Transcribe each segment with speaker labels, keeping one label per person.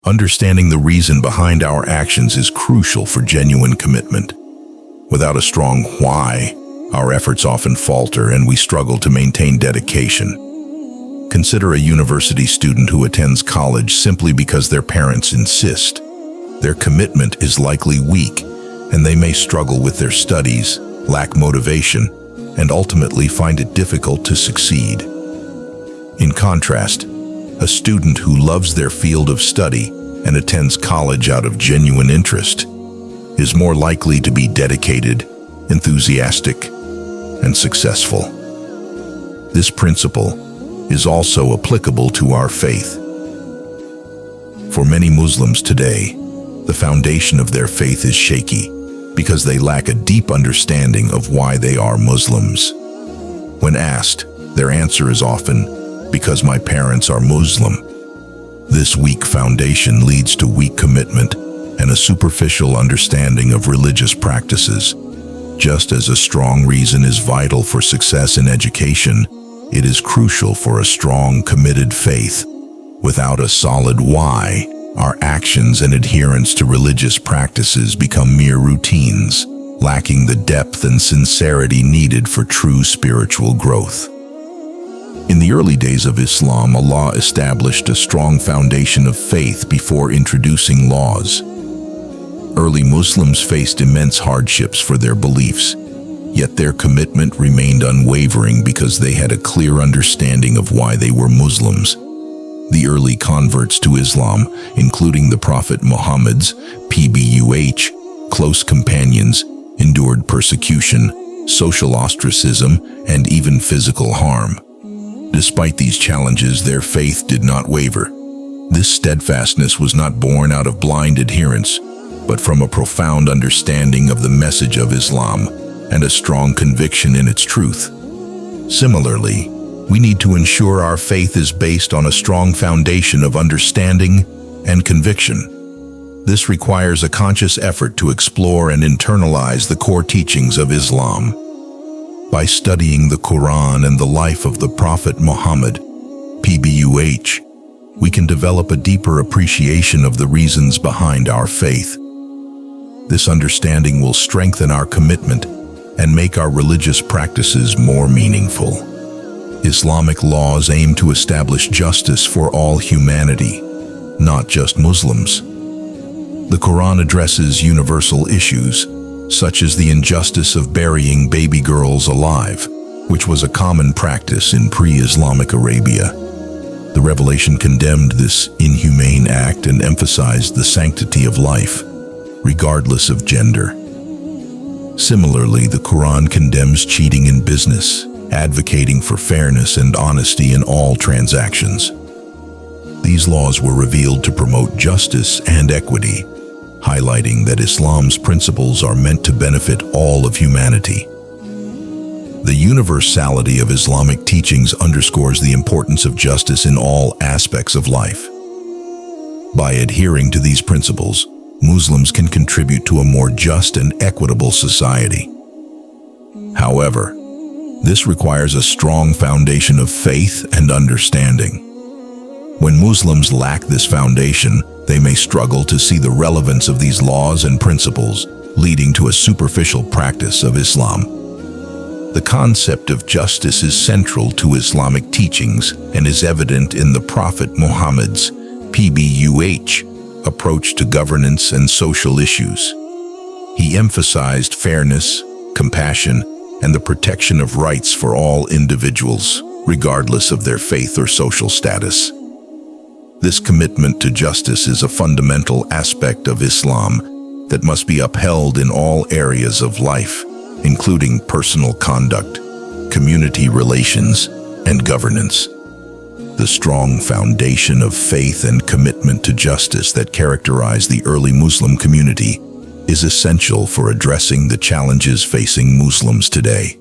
Speaker 1: Understanding the reason behind our actions is crucial for genuine commitment. Without a strong why, our efforts often falter and we struggle to maintain dedication. Consider a university student who attends college simply because their parents insist. Their commitment is likely weak, and they may struggle with their studies, lack motivation, and ultimately find it difficult to succeed. In contrast, a student who loves their field of study and attends college out of genuine interest is more likely to be dedicated, enthusiastic, and successful. This principle is also applicable to our faith. For many Muslims today, the foundation of their faith is shaky because they lack a deep understanding of why they are Muslims. When asked, their answer is often, "Because my parents are Muslim." This weak foundation leads to weak commitment and a superficial understanding of religious practices. Just as a strong reason is vital for success in education, it is crucial for a strong, committed faith. Without a solid why, our actions and adherence to religious practices become mere routines, lacking the depth and sincerity needed for true spiritual growth. In the early days of Islam, Allah established a strong foundation of faith before introducing laws. Early Muslims faced immense hardships for their beliefs, yet their commitment remained unwavering because they had a clear understanding of why they were Muslims. The early converts to Islam, including the Prophet Muhammad's PBUH, close companions, endured persecution, social ostracism, and even physical harm. Despite these challenges, their faith did not waver. This steadfastness was not born out of blind adherence, but from a profound understanding of the message of Islam and a strong conviction in its truth. Similarly, we need to ensure our faith is based on a strong foundation of understanding and conviction. This requires a conscious effort to explore and internalize the core teachings of Islam. By studying the Quran and the life of the Prophet Muhammad, PBUH, we can develop a deeper appreciation of the reasons behind our faith. This understanding will strengthen our commitment and make our religious practices more meaningful. Islamic laws aim to establish justice for all humanity, not just Muslims. The Quran addresses universal issues, such as the injustice of burying baby girls alive, which was a common practice in pre-Islamic Arabia. The revelation condemned this inhumane act and emphasized the sanctity of life, regardless of gender. Similarly, the Quran condemns cheating in business, advocating for fairness and honesty in all transactions. These laws were revealed to promote justice and equity, highlighting that Islam's principles are meant to benefit all of humanity. The universality of Islamic teachings underscores the importance of justice in all aspects of life. By adhering to these principles, Muslims can contribute to a more just and equitable society. However, this requires a strong foundation of faith and understanding. When Muslims lack this foundation, they may struggle to see the relevance of these laws and principles, leading to a superficial practice of Islam. The concept of justice is central to Islamic teachings and is evident in the Prophet Muhammad's PBUH approach to governance and social issues. He emphasized fairness, compassion, and the protection of rights for all individuals, regardless of their faith or social status. This commitment to justice is a fundamental aspect of Islam that must be upheld in all areas of life, including personal conduct, community relations, and governance. The strong foundation of faith and commitment to justice that characterized the early Muslim community is essential for addressing the challenges facing Muslims today.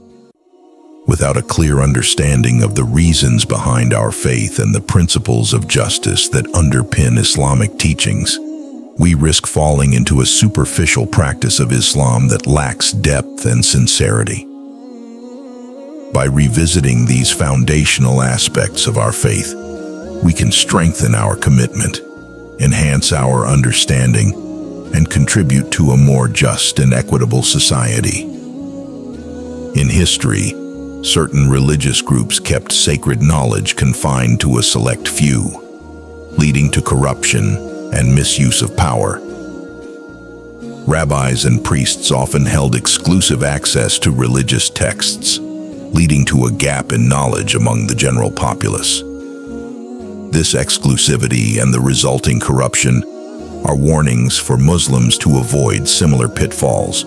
Speaker 1: Without a clear understanding of the reasons behind our faith and the principles of justice that underpin Islamic teachings, we risk falling into a superficial practice of Islam that lacks depth and sincerity. By revisiting these foundational aspects of our faith, we can strengthen our commitment enhance our understanding, and contribute to a more just and equitable society. In history, certain religious groups kept sacred knowledge confined to a select few, leading to corruption and misuse of power. Rabbis and priests often held exclusive access to religious texts, leading to a gap in knowledge among the general populace. This exclusivity and the resulting corruption are warnings for Muslims to avoid similar pitfalls.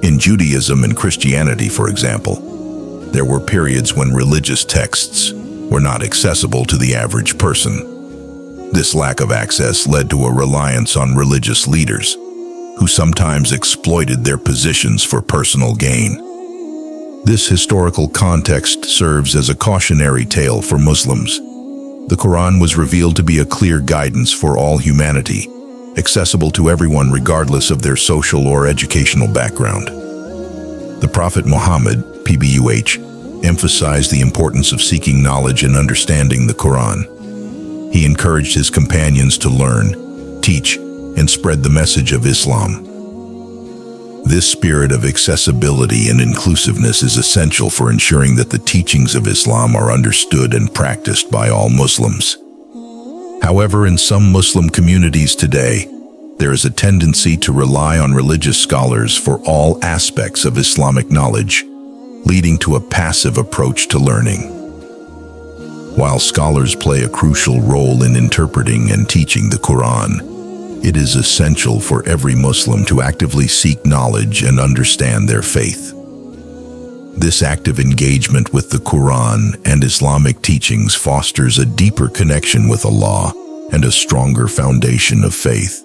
Speaker 1: In Judaism and Christianity, for example, there were periods when religious texts were not accessible to the average person. This lack of access led to a reliance on religious leaders, who sometimes exploited their positions for personal gain. This historical context serves as a cautionary tale for Muslims. The Quran was revealed to be a clear guidance for all humanity, accessible to everyone regardless of their social or educational background. The Prophet Muhammad, PBUH, emphasized the importance of seeking knowledge and understanding the Quran. He encouraged his companions to learn, teach, and spread the message of Islam. This spirit of accessibility and inclusiveness is essential for ensuring that the teachings of Islam are understood and practiced by all Muslims. However, in some Muslim communities today, there is a tendency to rely on religious scholars for all aspects of Islamic knowledge, leading to a passive approach to learning. While scholars play a crucial role in interpreting and teaching the Quran, it is essential for every Muslim to actively seek knowledge and understand their faith. This active engagement with the Quran and Islamic teachings fosters a deeper connection with Allah and a stronger foundation of faith.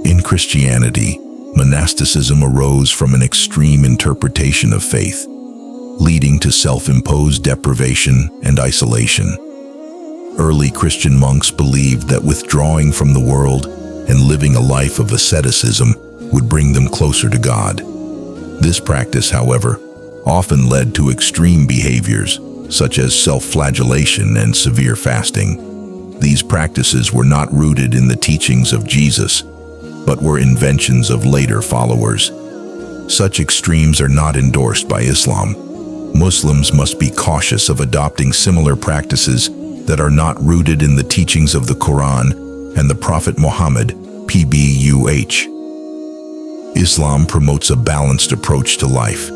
Speaker 1: In Christianity, monasticism arose from an extreme interpretation of faith, leading to self-imposed deprivation and isolation. Early Christian monks believed that withdrawing from the world and living a life of asceticism would bring them closer to God. This practice, however, often led to extreme behaviors, such as self-flagellation and severe fasting. These practices were not rooted in the teachings of Jesus, but were inventions of later followers. Such extremes are not endorsed by Islam. Muslims must be cautious of adopting similar practices that are not rooted in the teachings of the Quran and the Prophet Muhammad, PBUH. Islam promotes a balanced approach to life,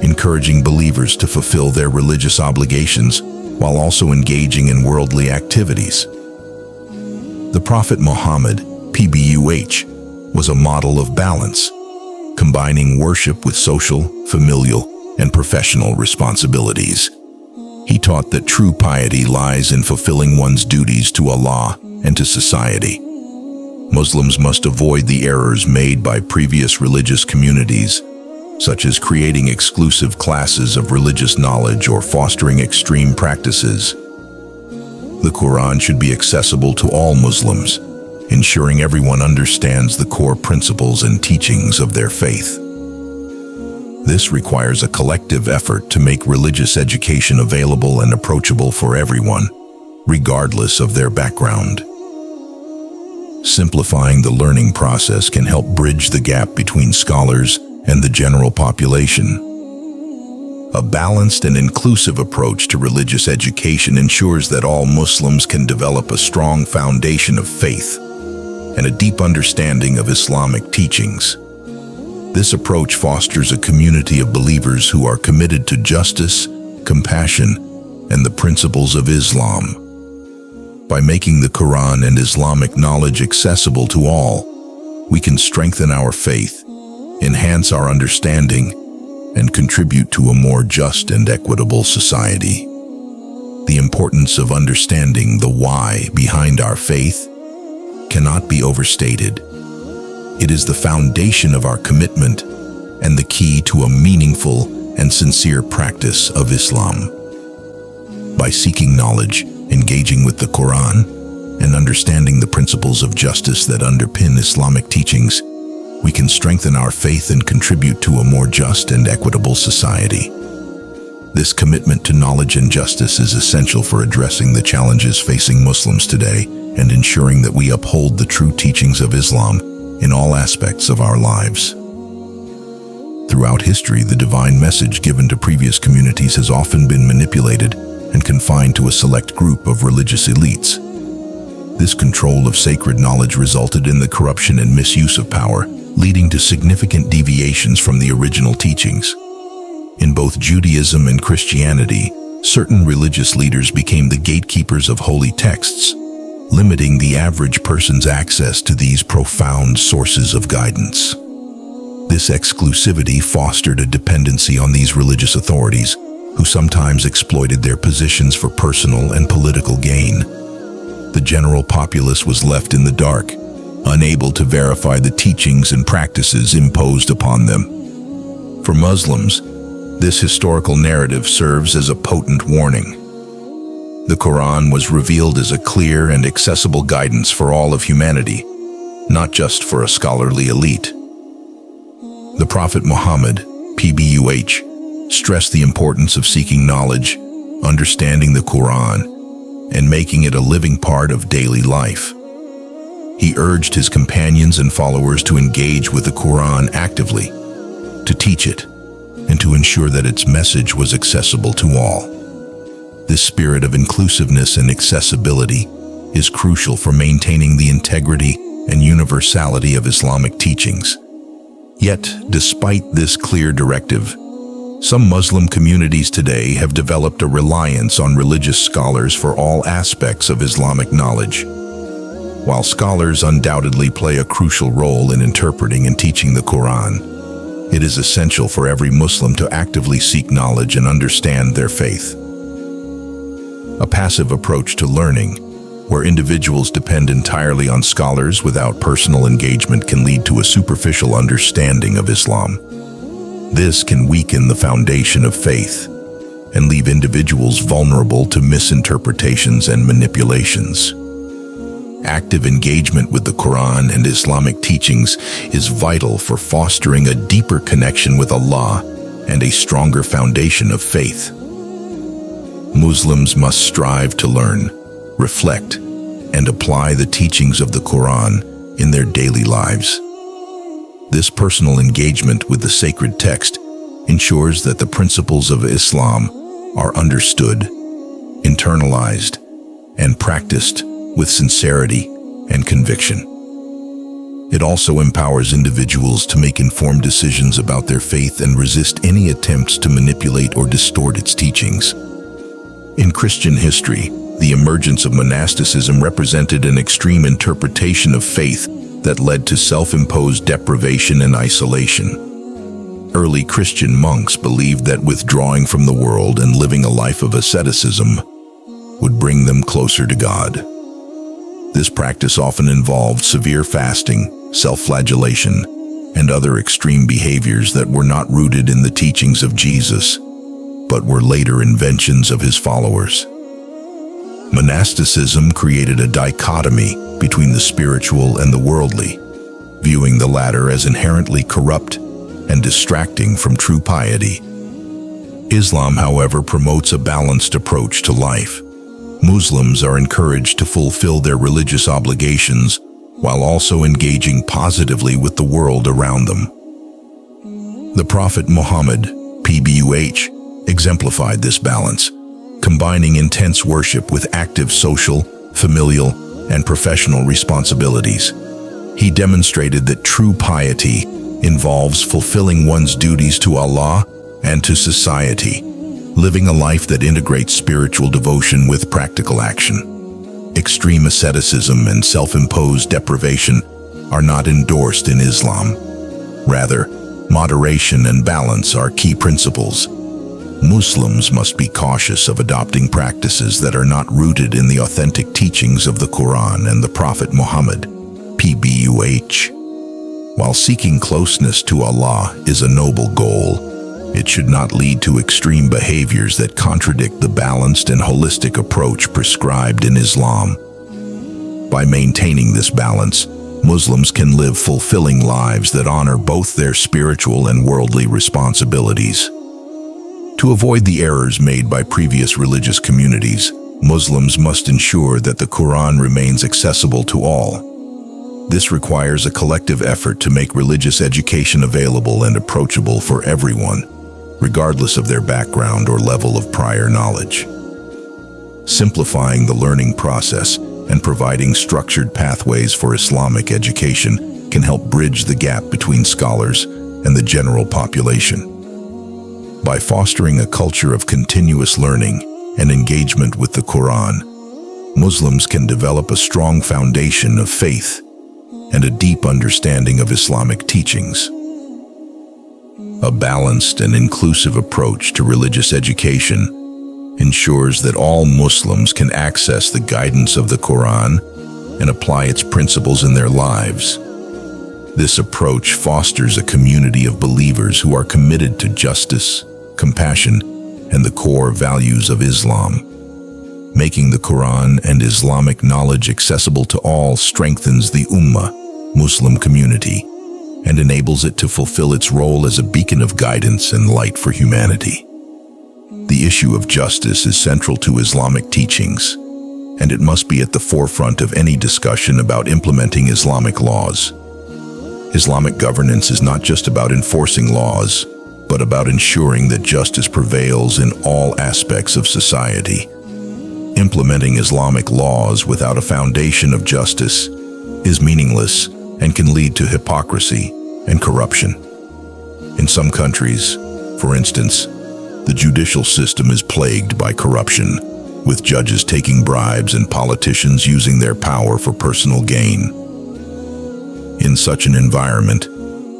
Speaker 1: encouraging believers to fulfill their religious obligations while also engaging in worldly activities. The Prophet Muhammad, PBUH, was a model of balance, combining worship with social, familial, and professional responsibilities. He taught that true piety lies in fulfilling one's duties to Allah and to society. Muslims must avoid the errors made by previous religious communities, such as creating exclusive classes of religious knowledge or fostering extreme practices. The Quran should be accessible to all Muslims, ensuring everyone understands the core principles and teachings of their faith. This requires a collective effort to make religious education available and approachable for everyone, regardless of their background. Simplifying the learning process can help bridge the gap between scholars and the general population. A balanced and inclusive approach to religious education ensures that all Muslims can develop a strong foundation of faith and a deep understanding of Islamic teachings. This approach fosters a community of believers who are committed to justice, compassion, and the principles of Islam. By making the Quran and Islamic knowledge accessible to all, we can strengthen our faith, enhance our understanding, and contribute to a more just and equitable society. The importance of understanding the why behind our faith cannot be overstated. It is the foundation of our commitment and the key to a meaningful and sincere practice of Islam. By seeking knowledge, engaging with the Quran, and understanding the principles of justice that underpin Islamic teachings, we can strengthen our faith and contribute to a more just and equitable society. This commitment to knowledge and justice is essential for addressing the challenges facing Muslims today and ensuring that we uphold the true teachings of Islam in all aspects of our lives. Throughout history, the divine message given to previous communities has often been manipulated and confined to a select group of religious elites. This control of sacred knowledge resulted in the corruption and misuse of power, leading to significant deviations from the original teachings. In both Judaism and Christianity, certain religious leaders became the gatekeepers of holy texts, limiting the average person's access to these profound sources of guidance. This exclusivity fostered a dependency on these religious authorities, who sometimes exploited their positions for personal and political gain. The general populace was left in the dark, unable to verify the teachings and practices imposed upon them. For Muslims, this historical narrative serves as a potent warning. The Quran was revealed as a clear and accessible guidance for all of humanity, not just for a scholarly elite. The Prophet Muhammad, PBUH, stressed the importance of seeking knowledge, understanding the Quran, and making it a living part of daily life. He urged his companions and followers to engage with the Quran actively, to teach it, and to ensure that its message was accessible to all. This spirit of inclusiveness and accessibility is crucial for maintaining the integrity and universality of Islamic teachings. Yet, despite this clear directive, some Muslim communities today have developed a reliance on religious scholars for all aspects of Islamic knowledge. While scholars undoubtedly play a crucial role in interpreting and teaching the Quran, it is essential for every Muslim to actively seek knowledge and understand their faith. A passive approach to learning, where individuals depend entirely on scholars without personal engagement, can lead to a superficial understanding of Islam. This can weaken the foundation of faith and leave individuals vulnerable to misinterpretations and manipulations. Active engagement with the Quran and Islamic teachings is vital for fostering a deeper connection with Allah and a stronger foundation of faith. Muslims must strive to learn, reflect, and apply the teachings of the Quran in their daily lives. This personal engagement with the sacred text ensures that the principles of Islam are understood, internalized, and practiced with sincerity and conviction. It also empowers individuals to make informed decisions about their faith and resist any attempts to manipulate or distort its teachings. In Christian history, the emergence of monasticism represented an extreme interpretation of faith that led to self-imposed deprivation and isolation. Early Christian monks believed that withdrawing from the world and living a life of asceticism would bring them closer to God. This practice often involved severe fasting, self-flagellation, and other extreme behaviors that were not rooted in the teachings of Jesus, but were later inventions of his followers. Monasticism created a dichotomy between the spiritual and the worldly, viewing the latter as inherently corrupt and distracting from true piety. Islam, however, promotes a balanced approach to life. Muslims are encouraged to fulfill their religious obligations while also engaging positively with the world around them. The Prophet Muhammad, PBUH, exemplified this balance, combining intense worship with active social, familial, and professional responsibilities. He demonstrated that true piety involves fulfilling one's duties to Allah and to society, living a life that integrates spiritual devotion with practical action. Extreme asceticism and self-imposed deprivation are not endorsed in Islam. Rather, moderation and balance are key principles. Muslims must be cautious of adopting practices that are not rooted in the authentic teachings of the Quran and the Prophet Muhammad, PBUH. While seeking closeness to Allah is a noble goal, it should not lead to extreme behaviors that contradict the balanced and holistic approach prescribed in Islam. By maintaining this balance, Muslims can live fulfilling lives that honor both their spiritual and worldly responsibilities. To avoid the errors made by previous religious communities, Muslims must ensure that the Quran remains accessible to all. This requires a collective effort to make religious education available and approachable for everyone, regardless of their background or level of prior knowledge. Simplifying the learning process and providing structured pathways for Islamic education can help bridge the gap between scholars and the general population. By fostering a culture of continuous learning and engagement with the Quran, Muslims can develop a strong foundation of faith and a deep understanding of Islamic teachings. A balanced and inclusive approach to religious education ensures that all Muslims can access the guidance of the Quran and apply its principles in their lives. This approach fosters a community of believers who are committed to justice, compassion, and the core values of Islam. Making the Quran and Islamic knowledge accessible to all strengthens the Ummah, Muslim community, and enables it to fulfill its role as a beacon of guidance and light for humanity. The issue of justice is central to Islamic teachings, and it must be at the forefront of any discussion about implementing Islamic laws. Islamic governance is not just about enforcing laws, but about ensuring that justice prevails in all aspects of society. Implementing Islamic laws without a foundation of justice is meaningless and can lead to hypocrisy and corruption. In some countries, for instance, the judicial system is plagued by corruption, with judges taking bribes and politicians using their power for personal gain. In such an environment,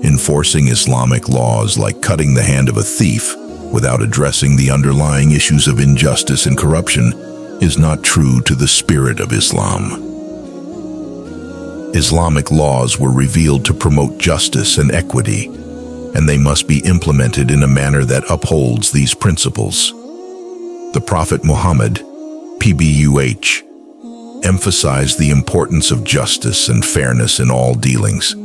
Speaker 1: enforcing Islamic laws like cutting the hand of a thief without addressing the underlying issues of injustice and corruption is not true to the spirit of Islam. Islamic laws were revealed to promote justice and equity, and they must be implemented in a manner that upholds these principles. The Prophet Muhammad, PBUH, emphasized the importance of justice and fairness in all dealings,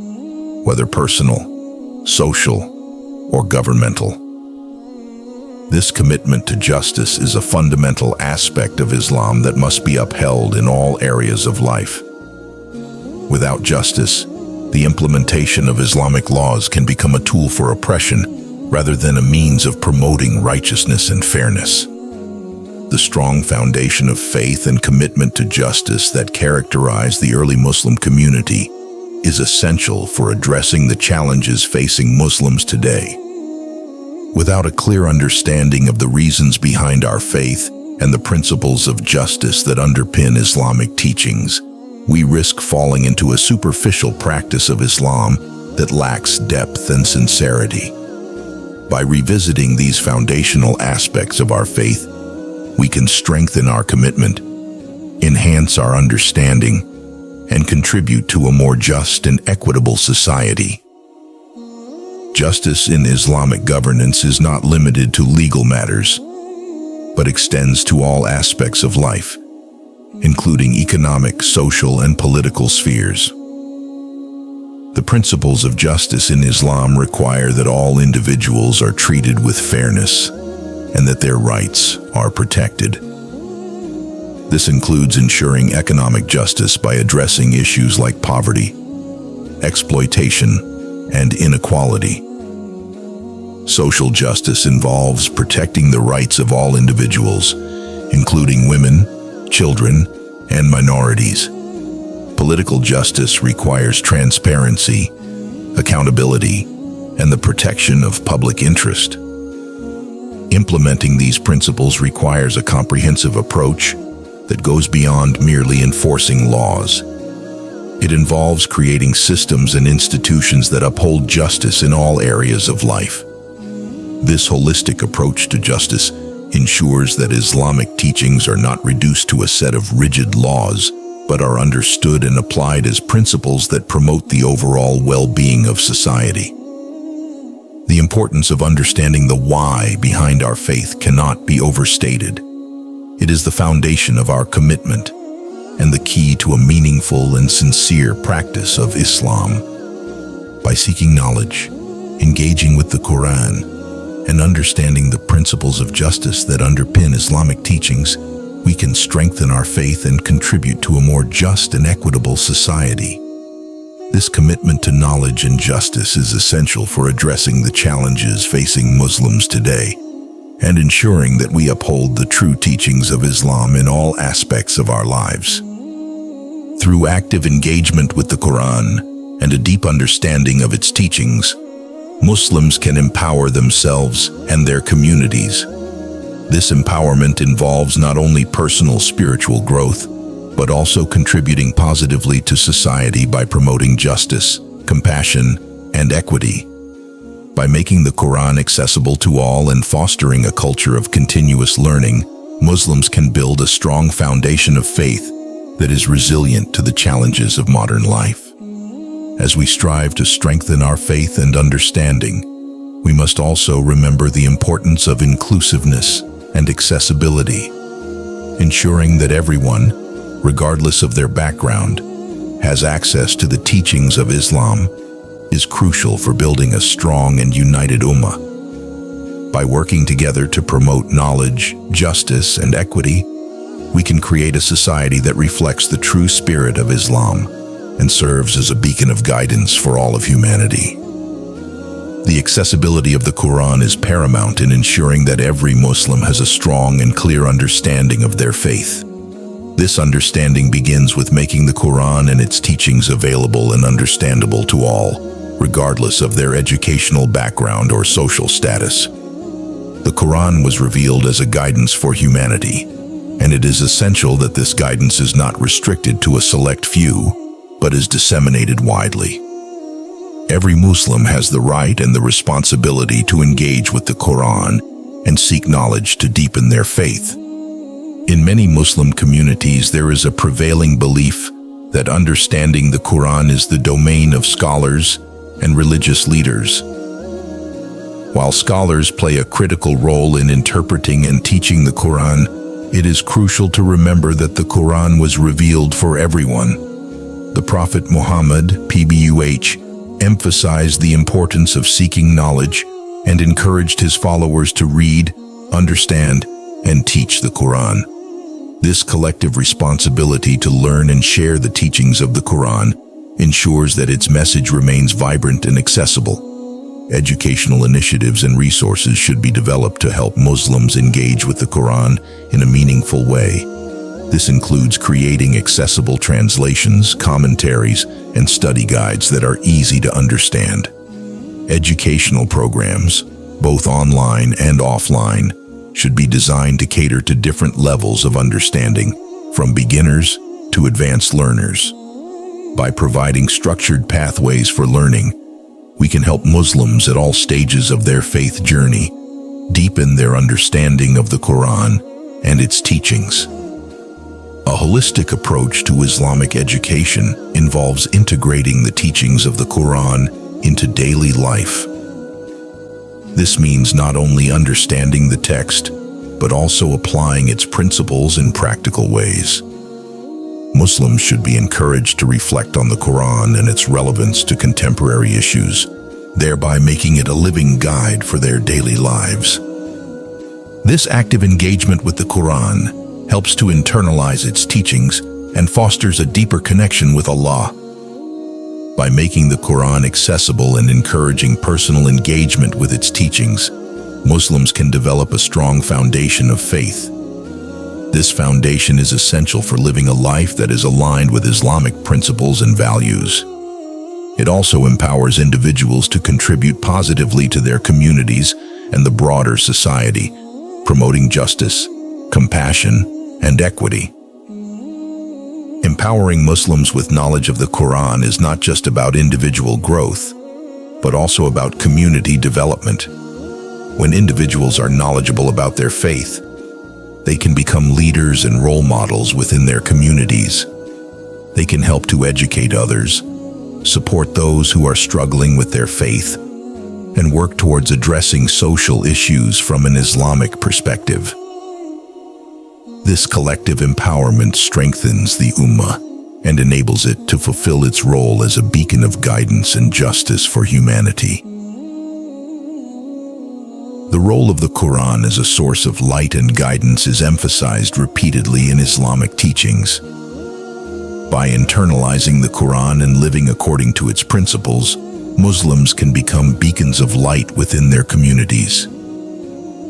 Speaker 1: whether personal, social, or governmental. This commitment to justice is a fundamental aspect of Islam that must be upheld in all areas of life. Without justice, the implementation of Islamic laws can become a tool for oppression rather than a means of promoting righteousness and fairness. The strong foundation of faith and commitment to justice that characterized the early Muslim community is essential for addressing the challenges facing Muslims today. Without a clear understanding of the reasons behind our faith and the principles of justice that underpin Islamic teachings, we risk falling into a superficial practice of Islam that lacks depth and sincerity. By revisiting these foundational aspects of our faith, we can strengthen our commitment, enhance our understanding, and contribute to a more just and equitable society. Justice in Islamic governance is not limited to legal matters, but extends to all aspects of life, including economic, social, and political spheres. The principles of justice in Islam require that all individuals are treated with fairness and that their rights are protected. This includes ensuring economic justice by addressing issues like poverty, exploitation, and inequality. Social justice involves protecting the rights of all individuals, including women, children, and minorities. Political justice requires transparency, accountability, and the protection of public interest. Implementing these principles requires a comprehensive approach that goes beyond merely enforcing laws. It involves creating systems and institutions that uphold justice in all areas of life. This holistic approach to justice ensures that Islamic teachings are not reduced to a set of rigid laws, but are understood and applied as principles that promote the overall well-being of society. The importance of understanding the why behind our faith cannot be overstated. It is the foundation of our commitment and the key to a meaningful and sincere practice of Islam. By seeking knowledge, engaging with the Quran, and understanding the principles of justice that underpin Islamic teachings, we can strengthen our faith and contribute to a more just and equitable society. This commitment to knowledge and justice is essential for addressing the challenges facing Muslims today and ensuring that we uphold the true teachings of Islam in all aspects of our lives. Through active engagement with the Quran and a deep understanding of its teachings, Muslims can empower themselves and their communities. This empowerment involves not only personal spiritual growth, but also contributing positively to society by promoting justice, compassion, and equity. By making the Quran accessible to all and fostering a culture of continuous learning, Muslims can build a strong foundation of faith that is resilient to the challenges of modern life. As we strive to strengthen our faith and understanding, we must also remember the importance of inclusiveness and accessibility, ensuring that everyone, regardless of their background, has access to the teachings of Islam is crucial for building a strong and united Ummah. By working together to promote knowledge, justice, and equity, we can create a society that reflects the true spirit of Islam and serves as a beacon of guidance for all of humanity. The accessibility of the Quran is paramount in ensuring that every Muslim has a strong and clear understanding of their faith. This understanding begins with making the Quran and its teachings available and understandable to all, regardless of their educational background or social status. The Quran was revealed as a guidance for humanity, and it is essential that this guidance is not restricted to a select few, but is disseminated widely. Every Muslim has the right and the responsibility to engage with the Quran and seek knowledge to deepen their faith. In many Muslim communities, there is a prevailing belief that understanding the Quran is the domain of scholars and religious leaders. While scholars play a critical role in interpreting and teaching the Quran, it is crucial to remember that the Quran was revealed for everyone. The Prophet Muhammad, PBUH, emphasized the importance of seeking knowledge and encouraged his followers to read, understand, and teach the Quran. This collective responsibility to learn and share the teachings of the Quran ensures that its message remains vibrant and accessible. Educational initiatives and resources should be developed to help Muslims engage with the Quran in a meaningful way. This includes creating accessible translations, commentaries, and study guides that are easy to understand. Educational programs, both online and offline, should be designed to cater to different levels of understanding, from beginners to advanced learners. By providing structured pathways for learning, we can help Muslims at all stages of their faith journey deepen their understanding of the Quran and its teachings. A holistic approach to Islamic education involves integrating the teachings of the Quran into daily life. This means not only understanding the text, but also applying its principles in practical ways. Muslims should be encouraged to reflect on the Quran and its relevance to contemporary issues, thereby making it a living guide for their daily lives. This active engagement with the Quran helps to internalize its teachings and fosters a deeper connection with Allah. By making the Quran accessible and encouraging personal engagement with its teachings, Muslims can develop a strong foundation of faith. This foundation is essential for living a life that is aligned with Islamic principles and values. It also empowers individuals to contribute positively to their communities and the broader society, promoting justice, compassion, and equity. Empowering Muslims with knowledge of the Quran is not just about individual growth, but also about community development. When individuals are knowledgeable about their faith, they can become leaders and role models within their communities. They can help to educate others, support those who are struggling with their faith, and work towards addressing social issues from an Islamic perspective. This collective empowerment strengthens the Ummah and enables it to fulfill its role as a beacon of guidance and justice for humanity. The role of the Quran as a source of light and guidance is emphasized repeatedly in Islamic teachings. By internalizing the Quran and living according to its principles, Muslims can become beacons of light within their communities.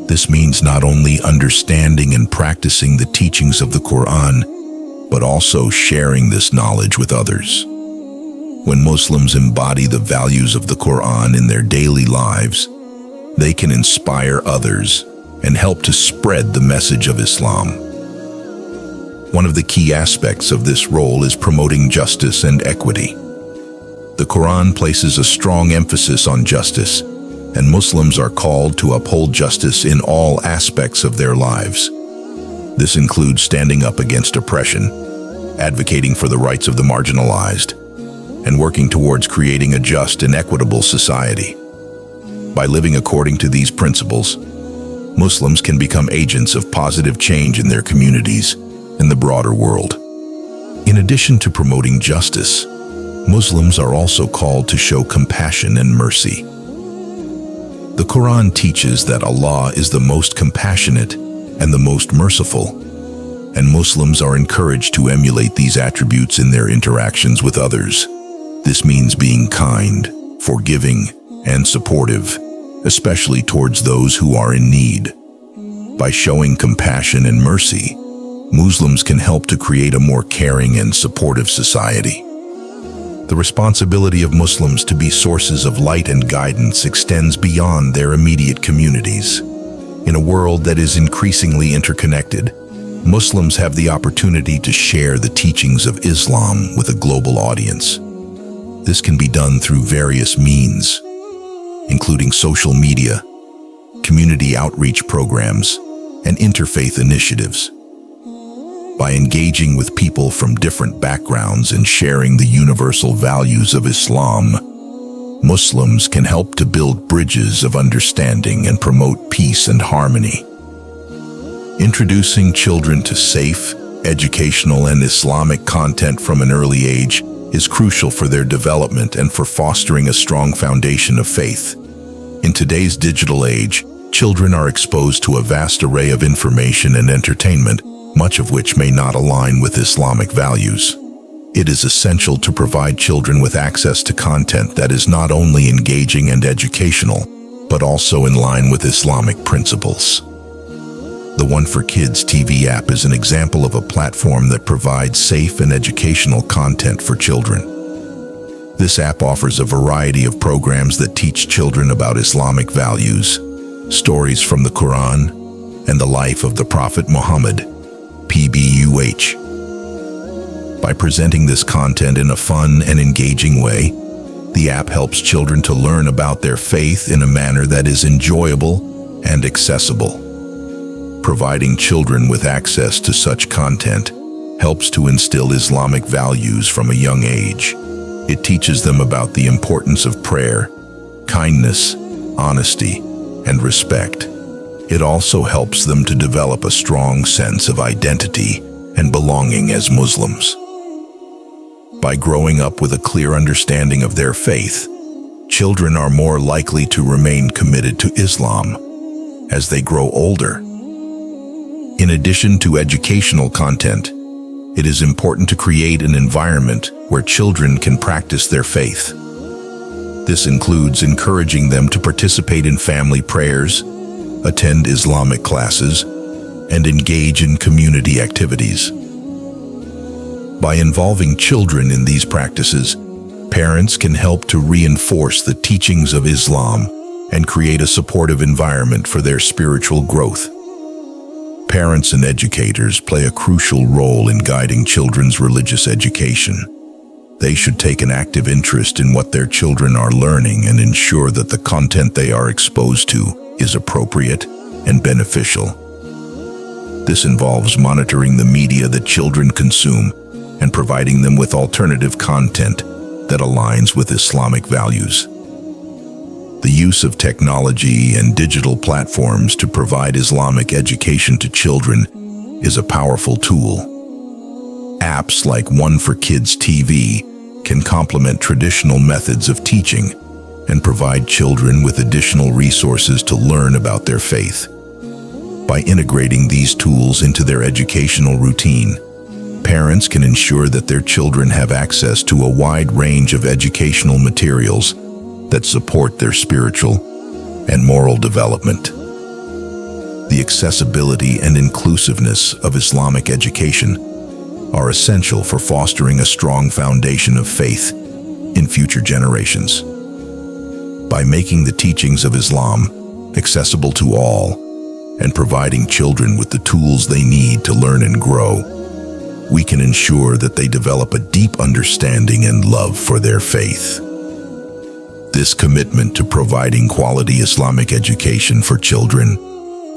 Speaker 1: This means not only understanding and practicing the teachings of the Quran, but also sharing this knowledge with others. When Muslims embody the values of the Quran in their daily lives, they can inspire others and help to spread the message of Islam. One of the key aspects of this role is promoting justice and equity. The Quran places a strong emphasis on justice, and Muslims are called to uphold justice in all aspects of their lives. This includes standing up against oppression, advocating for the rights of the marginalized, and working towards creating a just and equitable society. By living according to these principles, Muslims can become agents of positive change in their communities and the broader world. In addition to promoting justice, Muslims are also called to show compassion and mercy. The Quran teaches that Allah is the most compassionate and the most merciful, and Muslims are encouraged to emulate these attributes in their interactions with others. This means being kind, forgiving, and supportive, especially towards those who are in need. By showing compassion and mercy, Muslims can help to create a more caring and supportive society. The responsibility of Muslims to be sources of light and guidance extends beyond their immediate communities. In a world that is increasingly interconnected, Muslims have the opportunity to share the teachings of Islam with a global audience. This can be done through various means, including social media, community outreach programs, and interfaith initiatives. By engaging with people from different backgrounds and sharing the universal values of Islam, Muslims can help to build bridges of understanding and promote peace and harmony. Introducing children to safe, educational, and Islamic content from an early age is crucial for their development and for fostering a strong foundation of faith. In today's digital age, children are exposed to a vast array of information and entertainment, much of which may not align with Islamic values. It is essential to provide children with access to content that is not only engaging and educational, but also in line with Islamic principles. The One for Kids TV app is an example of a platform that provides safe and educational content for children. This app offers a variety of programs that teach children about Islamic values, stories from the Quran, and the life of the Prophet Muhammad, PBUH. By presenting this content in a fun and engaging way, the app helps children to learn about their faith in a manner that is enjoyable and accessible. Providing children with access to such content helps to instill Islamic values from a young age. It teaches them about the importance of prayer, kindness, honesty, and respect. It also helps them to develop a strong sense of identity and belonging as Muslims. By growing up with a clear understanding of their faith, children are more likely to remain committed to Islam as they grow older. In addition to educational content, it is important to create an environment where children can practice their faith. This includes encouraging them to participate in family prayers, attend Islamic classes, and engage in community activities. By involving children in these practices, parents can help to reinforce the teachings of Islam and create a supportive environment for their spiritual growth. Parents and educators play a crucial role in guiding children's religious education. They should take an active interest in what their children are learning and ensure that the content they are exposed to is appropriate and beneficial. This involves monitoring the media that children consume and providing them with alternative content that aligns with Islamic values. The use of technology and digital platforms to provide Islamic education to children is a powerful tool. Apps like One for Kids TV can complement traditional methods of teaching and provide children with additional resources to learn about their faith. By integrating these tools into their educational routine, parents can ensure that their children have access to a wide range of educational materials that support their spiritual and moral development. The accessibility and inclusiveness of Islamic education are essential for fostering a strong foundation of faith in future generations. By making the teachings of Islam accessible to all and providing children with the tools they need to learn and grow, we can ensure that they develop a deep understanding and love for their faith. This commitment to providing quality Islamic education for children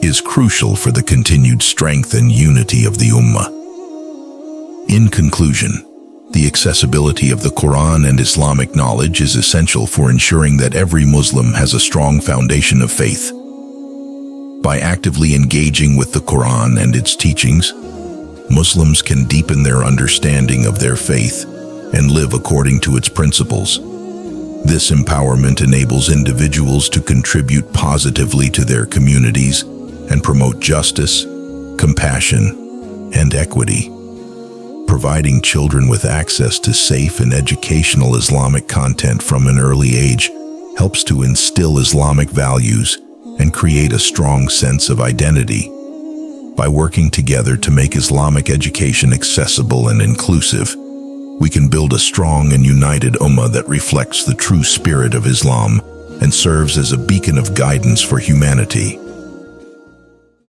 Speaker 1: is crucial for the continued strength and unity of the Ummah. In conclusion, the accessibility of the Quran and Islamic knowledge is essential for ensuring that every Muslim has a strong foundation of faith. By actively engaging with the Quran and its teachings, Muslims can deepen their understanding of their faith and live according to its principles. This empowerment enables individuals to contribute positively to their communities and promote justice, compassion, and equity. Providing children with access to safe and educational Islamic content from an early age helps to instill Islamic values and create a strong sense of identity. By working together to make Islamic education accessible and inclusive, we can build a strong and united Ummah that reflects the true spirit of Islam and serves as a beacon of guidance for humanity.